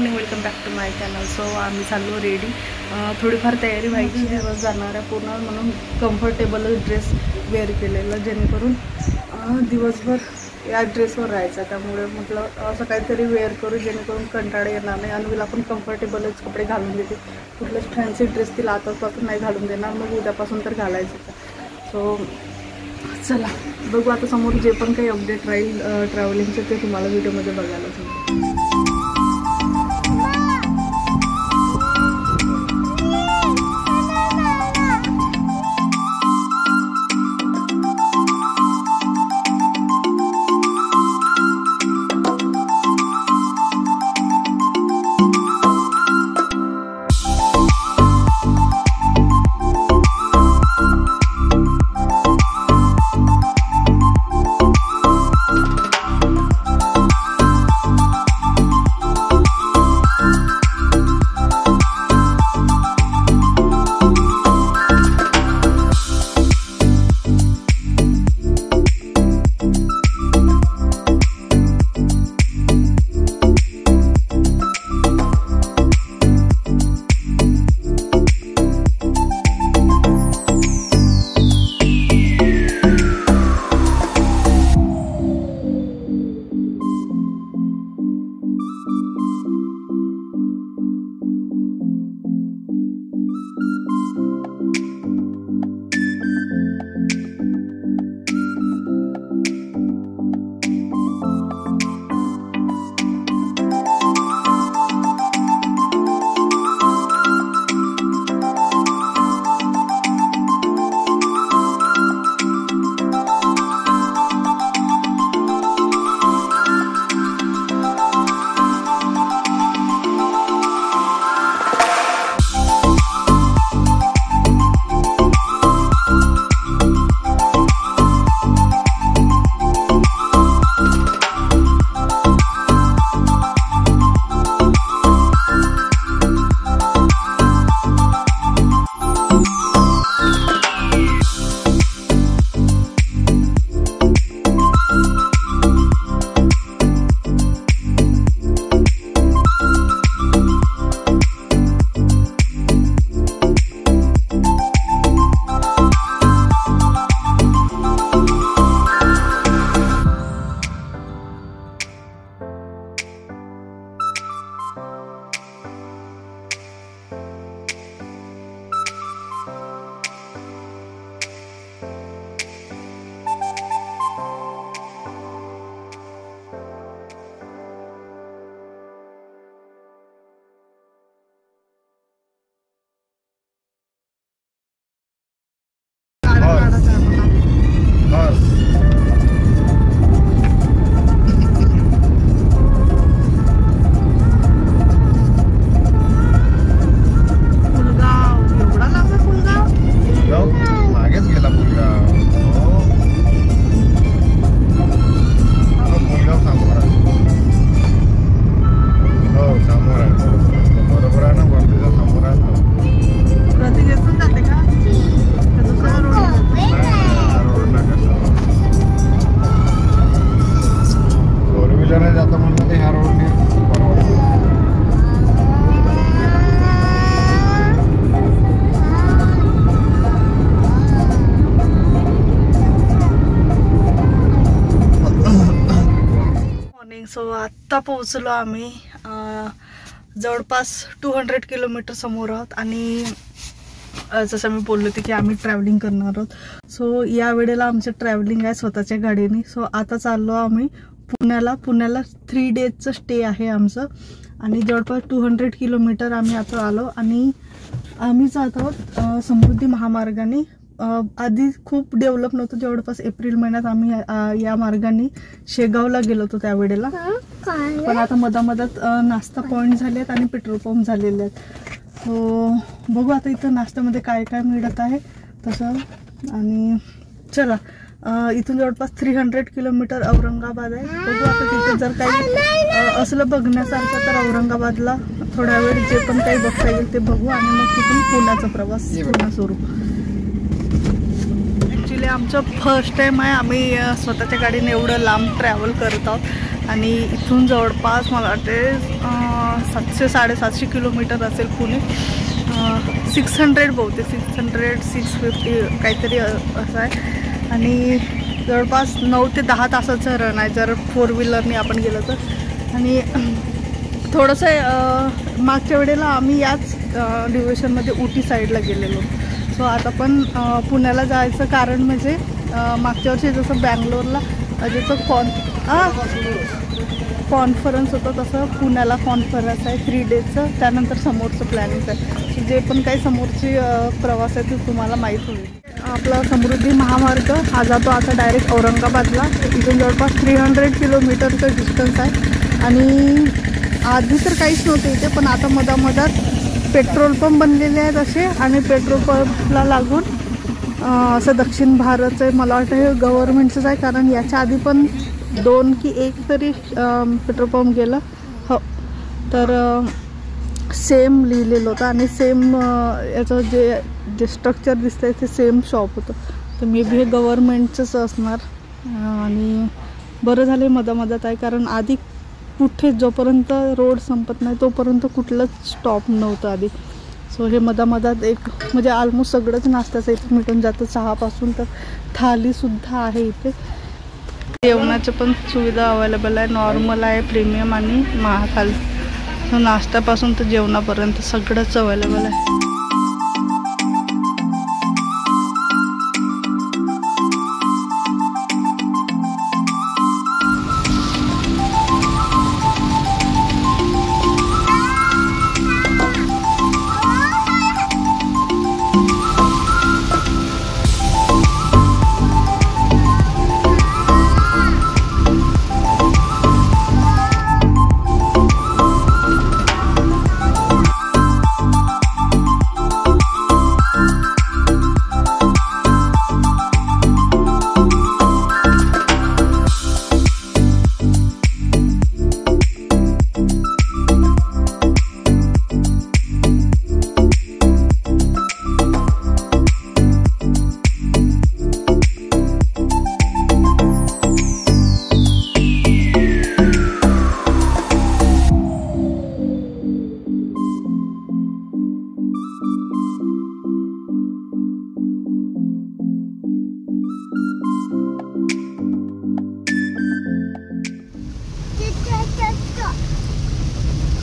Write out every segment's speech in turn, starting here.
Morning, welcome back to my channel. So आम्ही चाललो ready, थोडीफार तयारी व्हायची आहे, जाणार आहे पूर्ण, म्हणून कम्फर्टेबल ड्रेस वेअर केलेला जेणेकरून दिवसभर या ड्रेसवर राहायचा। त्यामुळे म्हटलं असं काहीतरी वेअर करू जेणेकरून कंटाळा येणार नाही। अन्वीला पण कम्फर्टेबलच कपडे घालून देते, कुठलेच फॅन्सी ड्रेस तिला आतापासून नाही घालून देणार, मग उद्यापासून तर घालायचं। सो चला बघू आता समोर जे पण काही अपडेट राहील ट्रॅव्हलिंगचं ते तुम्हाला व्हिडिओमध्ये बघायला मिळेल। सो आत्ता पोहोचलो आम्ही, जवळपास 200 किलोमीटर समोर आहोत आणि जसं मी बोललो होते की आम्ही ट्रॅव्हलिंग करणार आहोत। सो या वेळेला आमचं ट्रॅव्हलिंग आहे स्वतःच्या गाडीने। सो आता चाललो आम्ही पुण्याला 3 डेजचं स्टे आहे आमचं आणि जवळपास 200 किलोमीटर आम्ही आता आलो आणि आम्ही जात आहोत समृद्धी महामार्गाने। आधी खूप डेव्हलप नव्हतं, जवळपास एप्रिल महिन्यात आम्ही या मार्गाने शेगावला गेलो होतो त्यावेळेला, पण आता मधामधात नाश्ता पॉईंट झालेत आणि पेट्रोल पंप झालेले आहेत। हो बघू आता इथं नाश्त्यामध्ये काय काय मिळत आहे तसं। आणि चला इथून जवळपास 300 किलोमीटर औरंगाबाद आहे। बघू आता तिथे जर काही असलं बघण्यासारखं तर औरंगाबादला थोड्या वेळ जे पण काही बघता येईल ते बघू आणि मग तिथून पुण्याचा प्रवास पुन्हा सुरू। ॲक्च्युली आमचं फर्स्ट टाइम आहे, आम्ही स्वतःच्या गाडीने एवढं लांब ट्रॅव्हल करत आहोत आणि इथून जवळपास मला वाटते 700-750 किलोमीटर असेल पुणे. 600 बहुतेक 600-650 काहीतरी असं आहे. आणि जवळपास 9 ते 10 तासाचं रन आहे जर 4 व्हीलरने आपण गेलो तर. आणि थोडंसं मागच्या वेळेला आम्ही याच ड्युरेशनमध्ये उटी साईडला गेलेलो. सो आता पण पुण्याला जायचं कारण म्हणजे मागच्या वर्षी जसं बँगलोरला ज्याचं कॉन्फरन्स होतं तसं पुण्याला कॉन्फरन्स आहे 3 डेजचं. त्यानंतर समोरचं प्लॅनिंग आहे. जे पण काही समोरची प्रवास आहे ते तुम्हाला माहीत होईल. आपला समृद्धी महामार्ग हा जातो आता डायरेक्ट औरंगाबादला. इथून जवळपास 300 किलोमीटरचं डिस्टन्स आहे. आणि आधी तर काहीच नव्हतं इथे, पण आता मधात पेट्रोल पंप बनलेले आहेत असे. आणि पेट्रोल पंपला लागून असं दक्षिण भारतचं आहे. मला वाटतं हे गव्हर्नमेंटचंच आहे कारण याच्या आधी पण 2 की 1 तरी पेट्रोल पंप गेलं हो. तर सेम लिहिलेलं होतं आणि सेम याचं जे स्ट्रक्चर दिसतंय ते सेम शॉप होतं. तर मे बी हे गव्हर्नमेंटचंच असणार. आणि बरं झालं मधात आहे कारण आधी कुठे जोपर्यंत रोड संपत नाही तोपर्यंत कुठलंच स्टॉप नव्हतं आधी. सो हे मधात एक म्हणजे ऑलमोस्ट सगळंच नाश्त्याचं इथे मिळून जातं. चहापासून तर थालीसुद्धा आहे इथे. जेवणाची पण सुविधा अवेलेबल आहे. नॉर्मल आहे, प्रीमियम आणि महाथाली. नाश्त्यापासून तर जेवणापर्यंत सगळंच अवेलेबल आहे.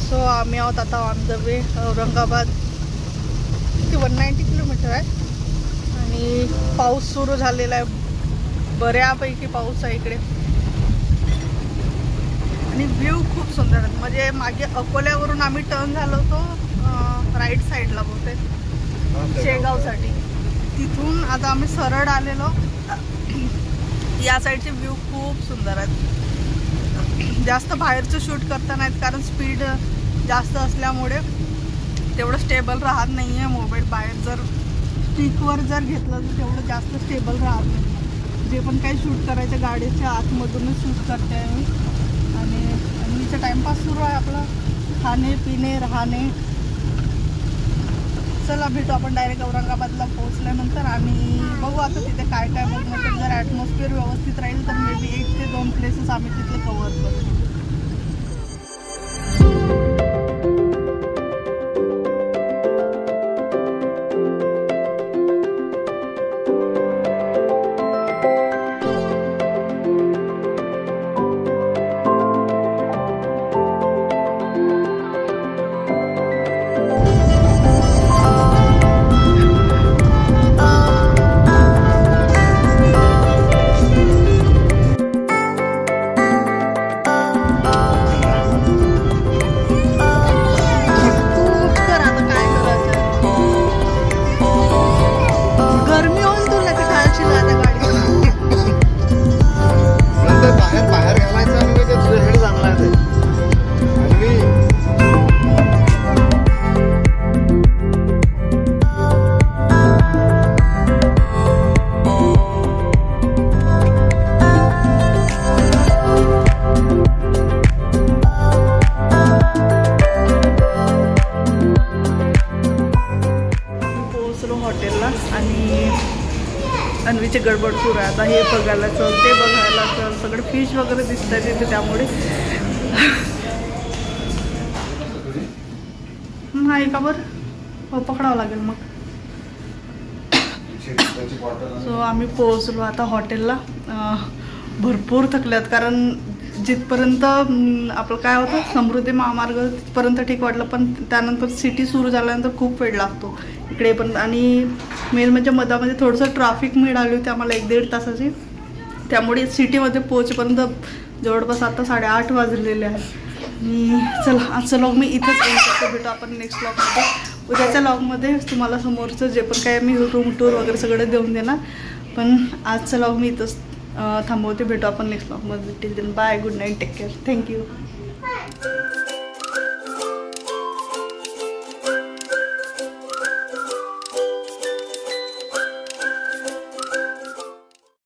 सो आम्ही आहोत आता ऑन द वे औरंगाबाद. किती 190 किलोमीटर आहे. आणि पाऊस सुरू झालेला आहे. बऱ्यापैकी पाऊस आहे इकडे. आणि व्ह्यू खूप सुंदर आहे. म्हणजे मागे अकोल्यावरून आम्ही टर्न झालो होतो राईट साईडला बहुतेक शेगावसाठी. तिथून आता आम्ही सरळ आलेलो. या साईडचे व्ह्यू खूप सुंदर आहेत. जास्त बाहेरचं शूट करता नाहीत कारण स्पीड जास्त असल्यामुळे तेवढं स्टेबल राहत नाही आहे मोबाईल. बाहेर जर स्टिकवर जर घेतलं तर तेवढं जास्त स्टेबल राहत नाही. जे पण काही शूट करायचं गाडीच्या आतमधूनच शूट करते आहे मी. आणि इथं टाईमपास सुरू आहे आपला, खाणे पिणे राहणे. चला भेटू आपण डायरेक्ट औरंगाबादला पोहोचल्यानंतर. आणि बघू आता तिथे काय काय बघण्याचं. जर ॲटमॉस्फिअर व्यवस्थित राहील तर मे बी 1 ते 2 प्लेसेस आम्ही तिथले कव्हर करू. अन्वीची गडबड सुरू आहे आता. हे बघायला चल ते बघायला चल. सगळं फिश वगैरे दिसत आहे तिथे. त्यामुळे आहे का बरं? हो, पकडावं लागेल मग. सो आम्ही पोहोचलो आता हॉटेलला. भरपूर थकल्यात, कारण जिथपर्यंत आपलं काय होतं समृद्धी महामार्ग तिथपर्यंत ठीक वाटलं, पण त्यानंतर सिटी सुरू झाल्यानंतर खूप वेळ लागतो इकडे पण. आणि मेन म्हणजे मधामध्ये थोडंसं ट्रॅफिक मिळाली होती आम्हाला 1-1.5 तासाची. त्यामुळे सिटीमध्ये पोहोचेपर्यंत जवळपास आता 8:30 वाजलेले आहेत. आणि चला आजचं व्लॉग मी इथंच एंड करते. भेटू आपण नेक्स्ट व्लॉगमध्ये. उद्याच्या व्लॉगमध्ये तुम्हाला समोरचं जे पण काय मी रूम टूर वगैरे सगळं देऊन देणार. पण आजचं व्लॉग मी इथंच थांबवते. भेटू आपण नेक्स्ट व्लॉगमध्ये. Till then bye, good night, take care, thank you.